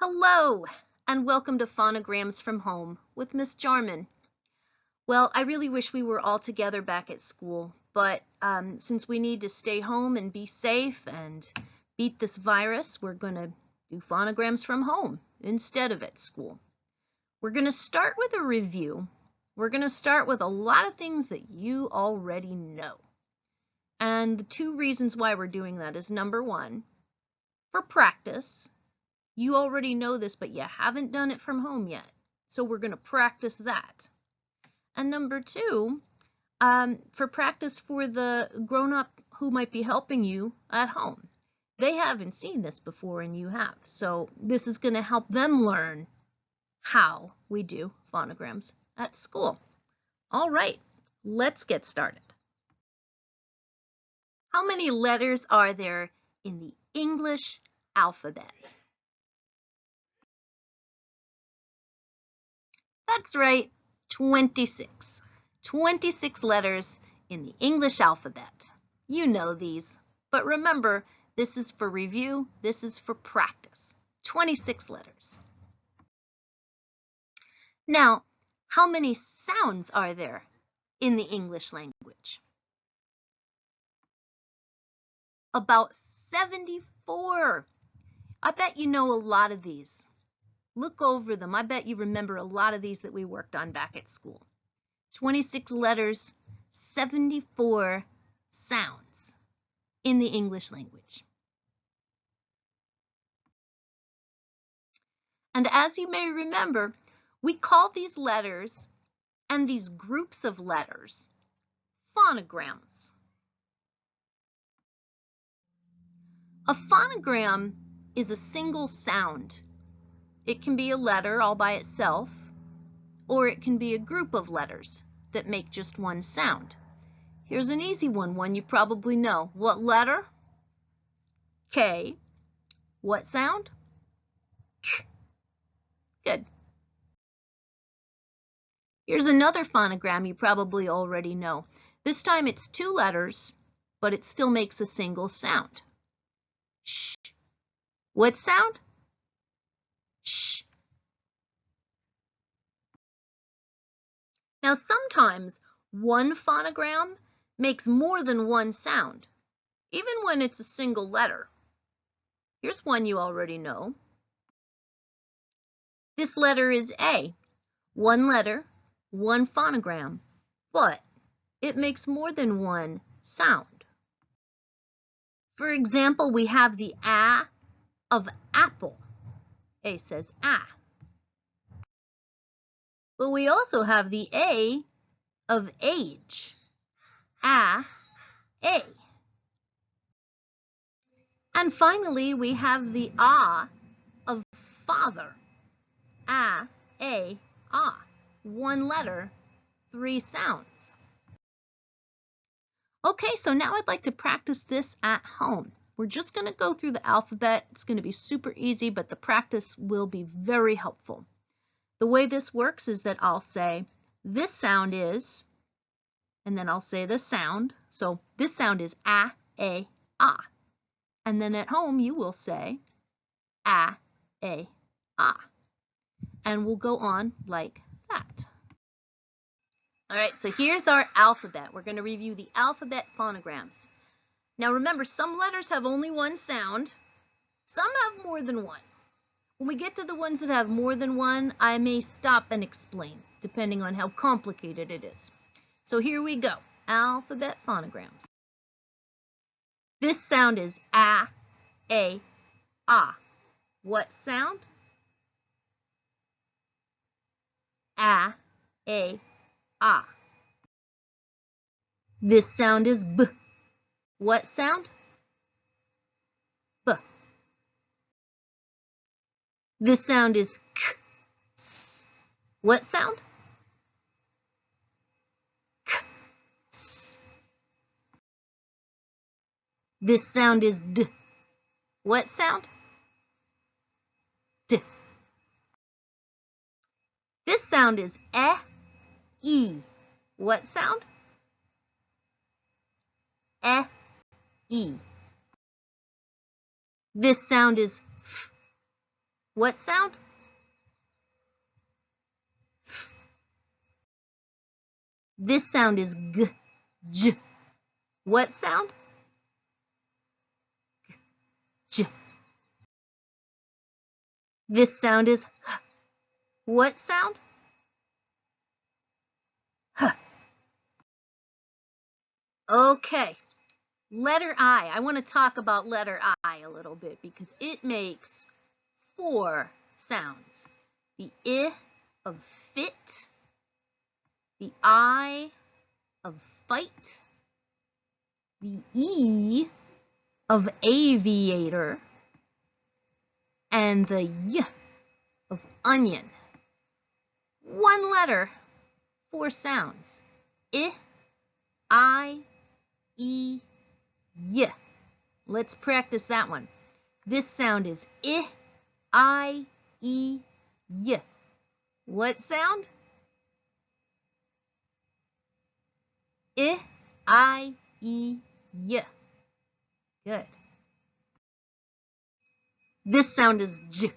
Hello, and welcome to Phonograms from Home with Miss Jarman. Well, I really wish we were all together back at school, but since we need to stay home and be safe and beat this virus, we're going to do phonograms from home instead of at school. We're going to start with a review. We're going to start with a lot of things that you already know. And the two reasons why we're doing that is number one, for practice. You already know this, but you haven't done it from home yet. So we're going to practice that. And number two, for practice for the grown-up who might be helping you at home. They haven't seen this before and you have. So this is going to help them learn how we do phonograms at school. All right, let's get started. How many letters are there in the English alphabet? That's right, 26. 26 letters in the English alphabet. You know these, but remember, this is for review, this is for practice. 26 letters. Now, how many sounds are there in the English language? About 74. I bet you know a lot of these. Look over them. I bet you remember a lot of these that we worked on back at school. 26 letters, 74 sounds in the English language. And as you may remember, we call these letters and these groups of letters phonograms. A phonogram is a single sound. It can be a letter all by itself, or it can be a group of letters that make just one sound. Here's an easy one you probably know. What letter? K. What sound? K. Good. Here's another phonogram you probably already know. This time it's two letters, but it still makes a single sound. Sh. What sound? Sh. Now sometimes one phonogram makes more than one sound, even when it's a single letter. Here's one you already know. This letter is A. One letter, one phonogram, but it makes more than one sound. For example, we have the A of apple. A says A. But we also have the A of age. A. And finally, we have the A of father. A. One letter, three sounds. Okay, so now I'd like to practice this at home. We're just going to go through the alphabet. It's going to be super easy, but the practice will be very helpful. The way this works is that I'll say, this sound is, and then I'll say the sound. So this sound is A. And then at home, you will say A. And we'll go on like that. All right, so here's our alphabet. We're going to review the alphabet phonograms. Now remember, some letters have only one sound. Some have more than one. When we get to the ones that have more than one, I may stop and explain, depending on how complicated it is. So here we go, alphabet phonograms. This sound is A. What sound? A. This sound is B. What sound? B. This sound is K. S. What sound? K. S. This sound is D. What sound? D. This sound is E. What sound? E. This sound is F. What sound? This sound is g, j. What sound? J. This sound is h. What sound? H. Okay, letter I. I want to talk about letter I a little bit because it makes 4 sounds. The I of fit, the I of fight, the E of aviator, and the Y of onion. 1 letter, 4 sounds. I, E, Y. Let's practice that one. This sound is I, E, Y. What sound? I, E, Y. Good. This sound is J.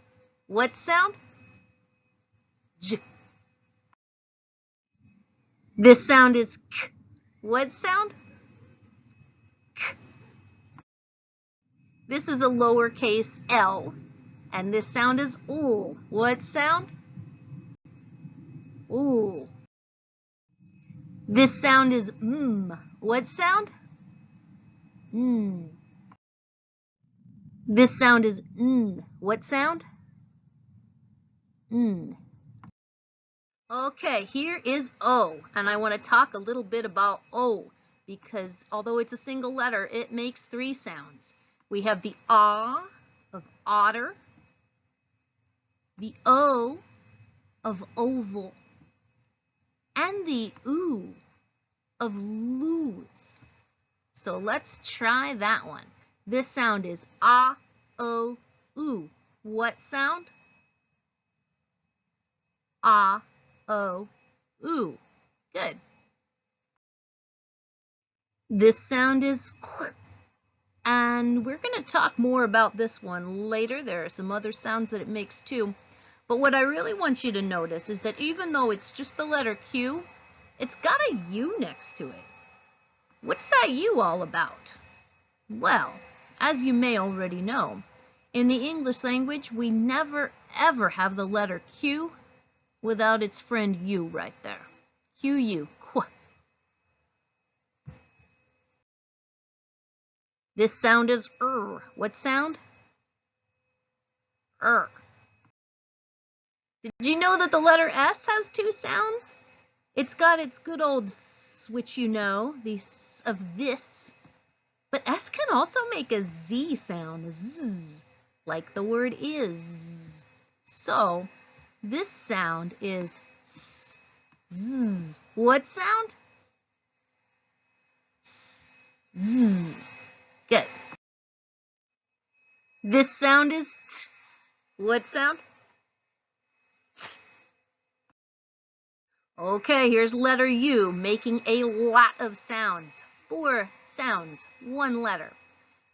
What sound? J. This sound is K. What sound? K. This is a lowercase l, and this sound is OO. What sound? OO. This sound is M. What sound? M. This sound is N. What sound? N. Okay, here is O, and I want to talk a little bit about O because although it's a single letter, it makes 3 sounds. We have the A of otter, the O of oval, and the OO of lose. So let's try that one. This sound is A, O, oo. What sound? A, O, oo. Good. This sound is Q, and we're going to talk more about this one later. There are some other sounds that it makes too. But what I really want you to notice is that even though it's just the letter Q, it's got a U next to it. What's that U all about? Well, as you may already know, in the English language, we never ever have the letter Q without its friend U right there. Q-U, Qu. This sound is What sound? Did you know that the letter S has 2 sounds? It's got its good old S, which you know, the S of this. But S can also make a Z sound, Z, like the word is. So, this sound is S, Z. What sound? S, Z. Good. This sound is T. What sound? T. Okay, here's letter U, making a lot of sounds. 4 sounds, 1 letter.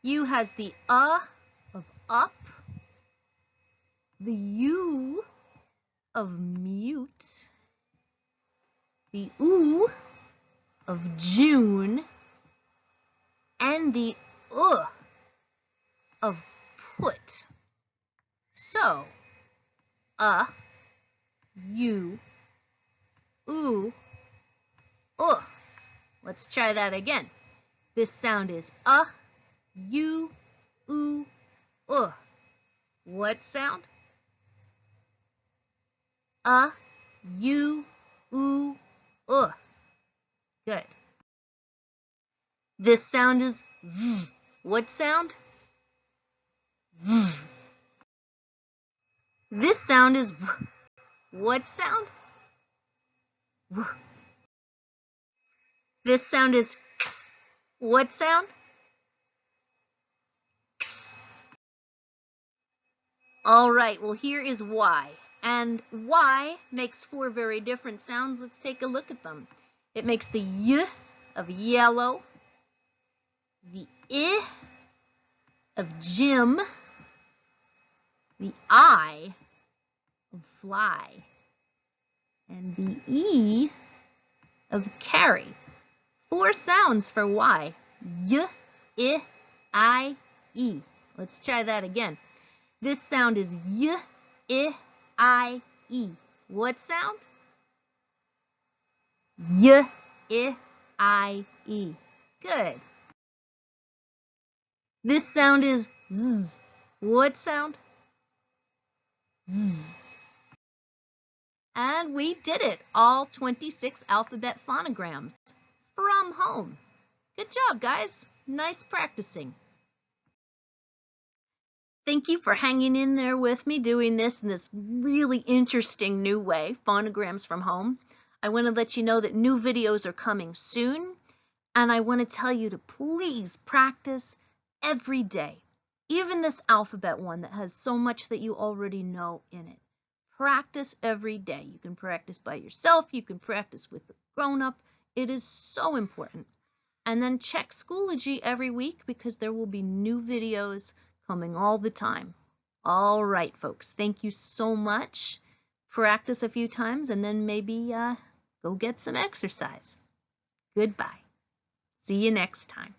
U has the of up, the U of mute, the OO of June, and the of put. So, U, OO, Let's try that again. This sound is U, OO, What sound? U, OO, Good. This sound is V. What sound? V. This sound is V. What sound? V. This sound is X. What sound? X. All right, well, here is Y. And Y makes 4 very different sounds. Let's take a look at them. It makes the Y of yellow, the I of Jim, the I of fly, and the E of carry. 4 sounds for Y. Y, I, E. Let's try that again. This sound is Y, I, E. What sound? Y, I, E. Good. This sound is Z. What sound? Z. And we did it, all 26 alphabet phonograms from home. Good job, guys. Nice practicing. Thank you for hanging in there with me doing this in this really interesting new way, Phonograms from Home. I want to let you know that new videos are coming soon, and I want to tell you to please practice every day, even this alphabet one that has so much that you already know in it. Practice every day. You can practice by yourself. You can practice with a grown-up. It is so important. And then check Schoology every week because there will be new videos coming all the time. All right, folks. Thank you so much. Practice a few times and then maybe go get some exercise. Goodbye. See you next time.